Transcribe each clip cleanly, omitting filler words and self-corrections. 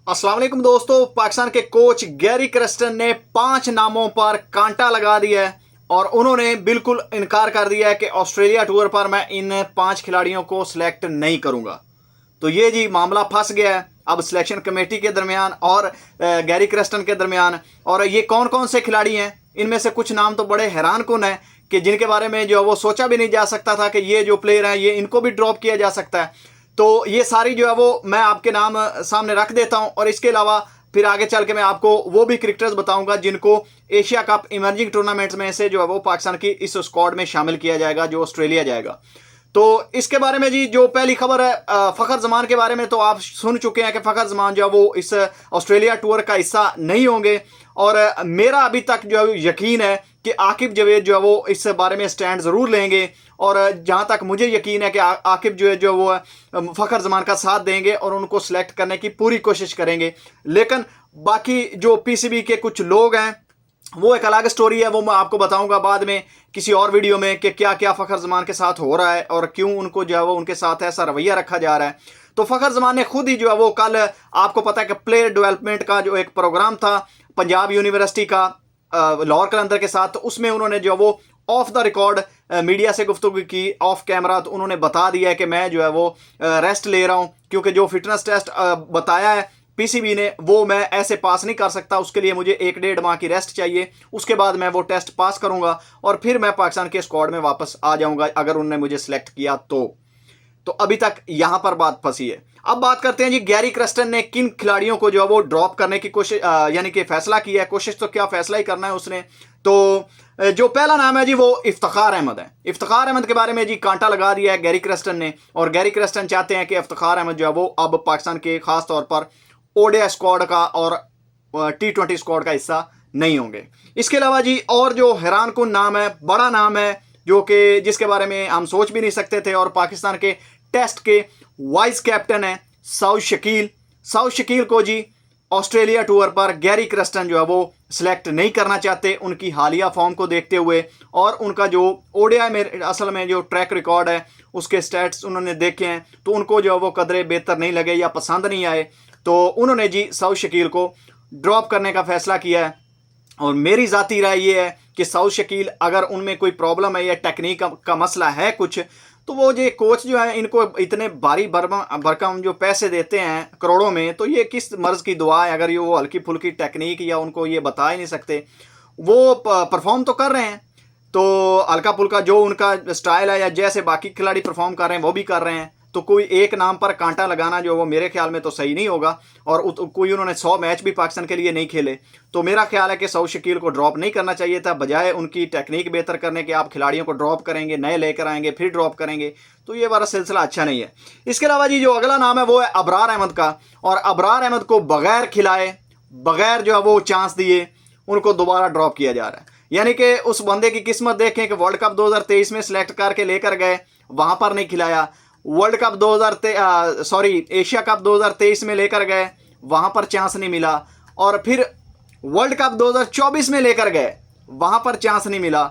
अस्सलाम वालेकुम दोस्तों। पाकिस्तान के कोच गैरी क्रेस्टन ने 5 नामों पर कांटा लगा दिया है और उन्होंने बिल्कुल इनकार कर दिया है कि ऑस्ट्रेलिया टूर पर मैं इन 5 खिलाड़ियों को सिलेक्ट नहीं करूंगा। तो ये जी मामला फंस गया है अब सिलेक्शन कमेटी के दरमियान और गैरी क्रेस्टन के दरमियान। और ये कौन कौन से खिलाड़ी हैं, इनमें से कुछ नाम तो बड़े हैरान कुन है कि जिनके बारे में जो है वो सोचा भी नहीं जा सकता था कि ये जो प्लेयर हैं ये इनको भी ड्रॉप किया जा सकता है। तो ये सारी जो है वो मैं आपके नाम सामने रख देता हूं और इसके अलावा फिर आगे चल के मैं आपको वो भी क्रिकेटर्स बताऊंगा जिनको एशिया कप इमर्जिंग टूर्नामेंट्स में से जो है वो पाकिस्तान की इस स्क्वाड में शामिल किया जाएगा जो ऑस्ट्रेलिया जाएगा। तो इसके बारे में जी जो पहली खबर है फ़खर जमान के बारे में तो आप सुन चुके हैं कि फ़खर जमान जो है वो इस ऑस्ट्रेलिया टूर का हिस्सा नहीं होंगे। और मेरा अभी तक जो है यकीन है कि आकिब जवेद जो है वो इस बारे में स्टैंड ज़रूर लेंगे और जहाँ तक मुझे यकीन है कि आकिब जो है वो फ़खर जमान का साथ देंगे और उनको सिलेक्ट करने की पूरी कोशिश करेंगे। लेकिन बाकी जो पीसीबी के कुछ लोग हैं वो एक अलग स्टोरी है, वो मैं आपको बताऊंगा बाद में किसी और वीडियो में कि क्या क्या फ़खर जमान के साथ हो रहा है और क्यों उनको जो है वो उनके साथ ऐसा रवैया रखा जा रहा है। तो फ़खर जमान ने खुद ही जो है वो कल आपको पता है कि प्लेयर डेवलपमेंट का जो एक प्रोग्राम था पंजाब यूनिवर्सिटी का लाहौर कलंदर के साथ, तो उसमें उन्होंने जो वो ऑफ द रिकॉर्ड मीडिया से गुफ्तगू की ऑफ कैमरा। तो उन्होंने बता दिया है कि मैं जो है वो रेस्ट ले रहा हूँ क्योंकि जो फिटनेस टेस्ट बताया है पीसीबी ने वो मैं ऐसे पास नहीं कर सकता, उसके लिए मुझे 1-1.5 माह की रेस्ट चाहिए। उसके बाद मैं वो टेस्ट पास करूंगा और फिर मैं पाकिस्तान के स्क्वाड में वापस आ जाऊंगा अगर उन्होंने मुझे सिलेक्ट किया तो अभी तक यहां पर बात फंसी है। अब बात करते हैं जी गैरी क्रेस्टन ने किन खिलाड़ियों को जो है वो ड्रॉप करने की कोशिश यानी कि फैसला किया है। कोशिश तो क्या, फैसला ही करना है उसने। तो जो पहला नाम है जी वो इफ्तिखार अहमद है। इफ्तिखार अहमद के बारे में जी कांटा लगा दिया है गैरी क्रेस्टन ने और गैरी क्रेस्टन चाहते हैं कि इफ्तिखार अहमद जो है वो अब पाकिस्तान के खास तौर पर ओडीआई स्क्वाड का और T20 स्क्वाड का हिस्सा नहीं होंगे। इसके अलावा जी और जो हैरान कुन नाम है, बड़ा नाम है जो कि जिसके बारे में हम सोच भी नहीं सकते थे और पाकिस्तान के टेस्ट के वाइस कैप्टन है सऊद शकील। सऊद शकील को जी ऑस्ट्रेलिया टूर पर गैरी क्रेस्टन जो है वो सिलेक्ट नहीं करना चाहते उनकी हालिया फॉर्म को देखते हुए और उनका जो ओडीआई में असल में जो ट्रैक रिकॉर्ड है उसके स्टैट्स उन्होंने देखे हैं तो उनको जो है वो कदरे बेहतर नहीं लगे या पसंद नहीं आए। तो उन्होंने जी सऊद शकील को ड्रॉप करने का फैसला किया है। और मेरी ज़ाती राय ये है कि सऊद शकील अगर उनमें कोई प्रॉब्लम है या टेक्निक का मसला है कुछ, तो वो जो कोच जो है इनको इतने भारी भरकम जो पैसे देते हैं करोड़ों में, तो ये किस मर्ज़ की दुआ है अगर ये वो हल्की फुल्की टेक्निक या उनको ये बता ही नहीं सकते। वो परफॉर्म तो कर रहे हैं तो हल्का फुल्का जो उनका स्टाइल है या जैसे बाकी खिलाड़ी परफॉर्म कर रहे हैं वो भी कर रहे हैं। तो कोई एक नाम पर कांटा लगाना जो वो मेरे ख्याल में तो सही नहीं होगा। और कोई उन्होंने 100 मैच भी पाकिस्तान के लिए नहीं खेले, तो मेरा ख्याल है कि सऊद शकील को ड्रॉप नहीं करना चाहिए था। बजाय उनकी टेक्निक बेहतर करने के आप खिलाड़ियों को ड्रॉप करेंगे, नए लेकर आएंगे फिर ड्रॉप करेंगे, तो ये वाला सिलसिला अच्छा नहीं है। इसके अलावा जी जो अगला नाम है वो है अबरार अहमद का। और अबरार अहमद को बगैर खिलाए, बगैर जो है वो चांस दिए उनको दोबारा ड्रॉप किया जा रहा है। यानी कि उस बंदे की किस्मत देखें कि वर्ल्ड कप 2023 में सिलेक्ट करके लेकर गए, वहां पर नहीं खिलाया। वर्ल्ड कप एशिया कप 2023 में लेकर गए, वहां पर चांस नहीं मिला। और फिर वर्ल्ड कप 2024 में लेकर गए, वहां पर चांस नहीं मिला।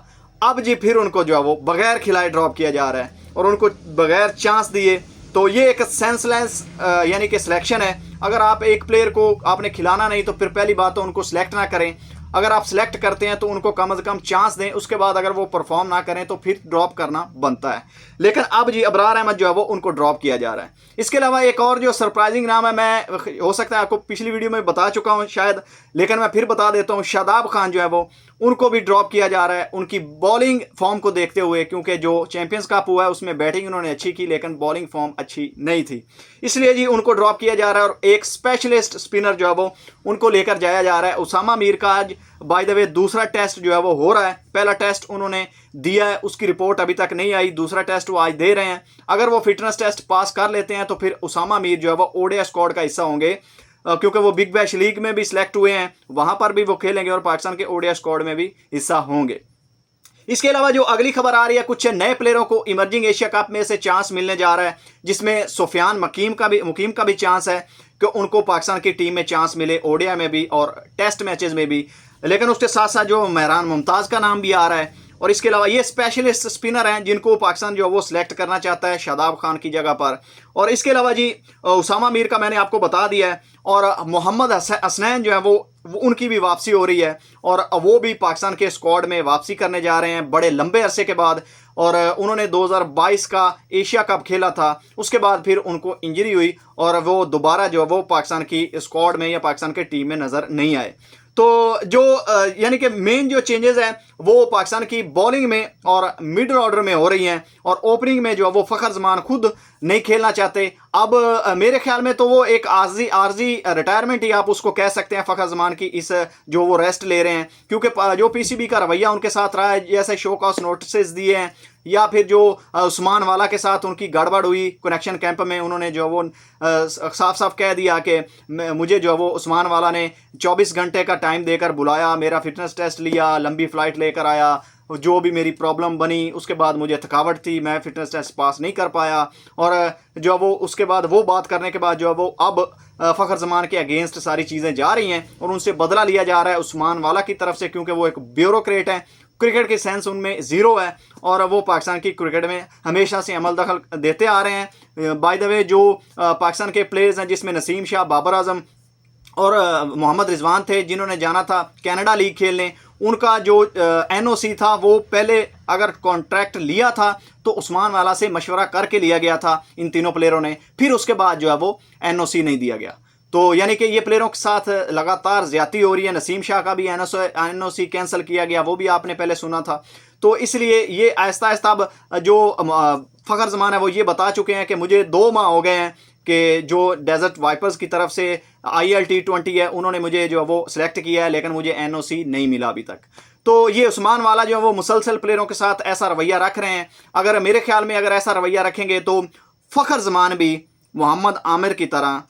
अब जी फिर उनको जो है वो बगैर खिलाए ड्रॉप किया जा रहा है और उनको बगैर चांस दिए। तो ये एक सेंसलेस यानी कि सिलेक्शन है। अगर आप एक प्लेयर को आपने खिलाना नहीं तो फिर पहली बात तो उनको सिलेक्ट ना करें। अगर आप सिलेक्ट करते हैं तो उनको कम से कम चांस दें, उसके बाद अगर वो परफॉर्म ना करें तो फिर ड्रॉप करना बनता है। लेकिन अब जी अबरार अहमद जो है वो उनको ड्रॉप किया जा रहा है। इसके अलावा एक और जो सरप्राइजिंग नाम है, मैं हो सकता है आपको पिछली वीडियो में बता चुका हूं शायद, लेकिन मैं फिर बता देता हूं, शादाब खान जो है वो उनको भी ड्रॉप किया जा रहा है उनकी बॉलिंग फॉर्म को देखते हुए, क्योंकि जो चैंपियंस कप हुआ है उसमें बैटिंग उन्होंने अच्छी की लेकिन बॉलिंग फॉर्म अच्छी नहीं थी, इसलिए जी उनको ड्रॉप किया जा रहा है। और एक स्पेशलिस्ट स्पिनर जो है वो उनको लेकर जाया जा रहा है। उसामा मीर का आज बाय द वे दूसरा टेस्ट जो है वो हो रहा है। पहला टेस्ट उन्होंने दिया है, उसकी रिपोर्ट अभी तक नहीं आई। दूसरा टेस्ट वो आज दे रहे हैं। अगर वो फिटनेस टेस्ट पास कर लेते हैं तो फिर उसामा मीर जो है वो ओडीआई स्क्वाड का हिस्सा होंगे, क्योंकि वो बिग बैश लीग में भी सिलेक्ट हुए हैं, वहां पर भी वो खेलेंगे और पाकिस्तान के ओडीआई स्क्वाड में भी हिस्सा होंगे। इसके अलावा जो अगली खबर आ रही है, कुछ नए प्लेयरों को इमर्जिंग एशिया कप में से चांस मिलने जा रहा है, जिसमें सुफियान मुकीम का भी चांस है कि उनको पाकिस्तान की टीम में चांस मिले, ओडीआई में भी और टेस्ट मैचेस में भी। लेकिन उसके साथ साथ जो मेहरान मुमताज़ का नाम भी आ रहा है और इसके अलावा ये स्पेशलिस्ट स्पिनर हैं जिनको पाकिस्तान जो है वो सिलेक्ट करना चाहता है शादाब खान की जगह पर। और इसके अलावा जी उसामा मीर का मैंने आपको बता दिया है, और मोहम्मद हसनैन जो है वो उनकी भी वापसी हो रही है, और वो भी पाकिस्तान के स्क्वाड में वापसी करने जा रहे हैं बड़े लंबे अरसे के बाद। और उन्होंने 2022 का एशिया कप खेला था, उसके बाद फिर उनको इंजरी हुई और वो दोबारा जो है वो पाकिस्तान की स्क्वाड में या पाकिस्तान के टीम में नज़र नहीं आए। तो जो यानी कि मेन जो चेंजेस हैं वो पाकिस्तान की बॉलिंग में और मिडल ऑर्डर में हो रही हैं, और ओपनिंग में जो है वो फ़खर जमान खुद नहीं खेलना चाहते। अब मेरे ख्याल में तो वो एक आर्जी रिटायरमेंट ही आप उसको कह सकते हैं फ़खर जमान की, इस जो वो रेस्ट ले रहे हैं, क्योंकि जो पीसीबी का रवैया उनके साथ रहा है, जैसे शो कॉज नोटिस दिए हैं या फिर जो उस्मान वाला के साथ उनकी गड़बड़ हुई कनेक्शन कैंप में, उन्होंने जो वो साफ साफ कह दिया कि मुझे जो वो उस्मान वाला ने 24 घंटे का टाइम देकर बुलाया, मेरा फिटनेस टेस्ट लिया, लंबी फ्लाइट लेकर आया, जो भी मेरी प्रॉब्लम बनी उसके बाद मुझे थकावट थी, मैं फिटनेस टेस्ट पास नहीं कर पाया। और जो वो उसके बाद वो बात करने के बाद जो वो अब फ़खर जमान के अगेंस्ट सारी चीज़ें जा रही हैं और उनसे बदला लिया जा रहा है उस्मान वाला की तरफ से, क्योंकि वो एक ब्यूरोक्रेट हैं, क्रिकेट की सेंस उनमें ज़ीरो है और वो पाकिस्तान की क्रिकेट में हमेशा से अमल दखल देते आ रहे हैं। बाय द वे जो पाकिस्तान के प्लेयर्स हैं जिसमें नसीम शाह, बाबर आजम और मोहम्मद रिजवान थे जिन्होंने जाना था कनाडा लीग खेलने, उनका जो एनओसी था वो पहले अगर कॉन्ट्रैक्ट लिया था तो उस्मान वाला से मशवरा करके लिया गया था इन तीनों प्लेयरों ने, फिर उसके बाद जो है वो एनओसी नहीं दिया गया। तो यानी कि ये प्लेयरों के साथ लगातार ज्यादती हो रही है। नसीम शाह का भी एनओसी कैंसिल किया गया, वो भी आपने पहले सुना था। तो इसलिए ये आहिस्ता आहिस्ता अब जो फ़खर जमान है वो ये बता चुके हैं कि मुझे 2 माह हो गए हैं कि जो डेजर्ट वाइपर्स की तरफ से IL T20 है उन्होंने मुझे जो वो सिलेक्ट किया है, लेकिन मुझे एनओसी नहीं मिला अभी तक। तो ये उस्मान वाला जो है वो मुसलसल प्लेयरों के साथ ऐसा रवैया रख रहे हैं। अगर मेरे ख्याल में अगर ऐसा रवैया रखेंगे तो फ़खर जमान भी मोहम्मद आमिर की तरह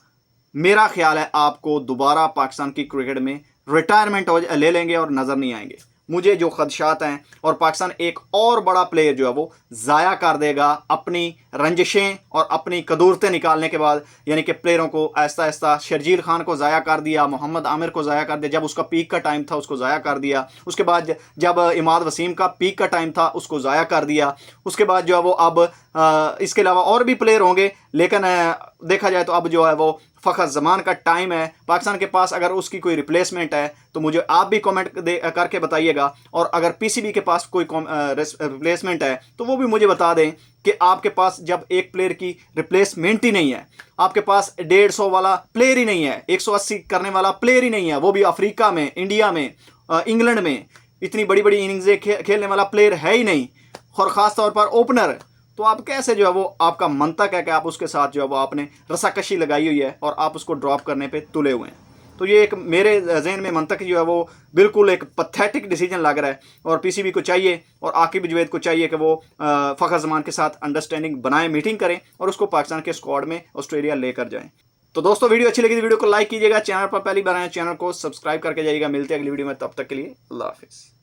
मेरा ख्याल है आपको दोबारा पाकिस्तान की क्रिकेट में रिटायरमेंट ले लेंगे और नज़र नहीं आएंगे। मुझे जो खदशात हैं, और पाकिस्तान एक और बड़ा प्लेयर जो है वो ज़ाया कर देगा अपनी रंजिशें और अपनी कदूरतें निकालने के बाद। यानी कि प्लेयरों को आहिस्ता आहिस्ता शर्जील खान को ज़ाया कर दिया, मोहम्मद आमिर को ज़ाया कर दिया, जब उसका पीक का टाइम था उसको ज़ाया कर दिया। उसके बाद जब इमाद वसीम का पीक का टाइम था उसको ज़ाया कर दिया। उसके बाद जो है वो अब इसके अलावा और भी प्लेयर होंगे, लेकिन देखा जाए तो अब जो है वो फ़खर जमान का टाइम है पाकिस्तान के पास। अगर उसकी कोई रिप्लेसमेंट है तो मुझे आप भी कमेंट करके बताइएगा, और अगर पीसीबी के पास कोई रिप्लेसमेंट है तो वो भी मुझे बता दें कि आपके पास जब एक प्लेयर की रिप्लेसमेंट ही नहीं है, आपके पास 150 वाला प्लेयर ही नहीं है, 180 करने वाला प्लेयर ही नहीं है, वो भी अफ्रीका में, इंडिया में, इंग्लैंड में इतनी बड़ी बड़ी इनिंग्सें खेलने वाला प्लेयर है ही नहीं, और ख़ास तौर पर ओपनर, तो आप कैसे जो है वो आपका मंतक है कि आप उसके साथ जो है वो आपने रस्साकशी लगाई हुई है और आप उसको ड्रॉप करने पे तुले हुए हैं। तो ये एक मेरे जहन में मंतक जो है वो बिल्कुल एक पथेटिक डिसीजन लग रहा है, और पीसीबी को चाहिए और आकिब जुवैद को चाहिए कि वो फ़खर जमान के साथ अंडरस्टैंडिंग बनाएं, मीटिंग करें और उसको पाकिस्तान के स्क्वाड में ऑस्ट्रेलिया लेकर जाएं। तो दोस्तों वीडियो अच्छी लगी तो वीडियो को लाइक कीजिएगा, चैनल पर पहली बार आए चैनल को सब्सक्राइब करके जाइएगा। मिलते हैं अगली वीडियो में, तब तक के लिए अल्लाह हाफिज़।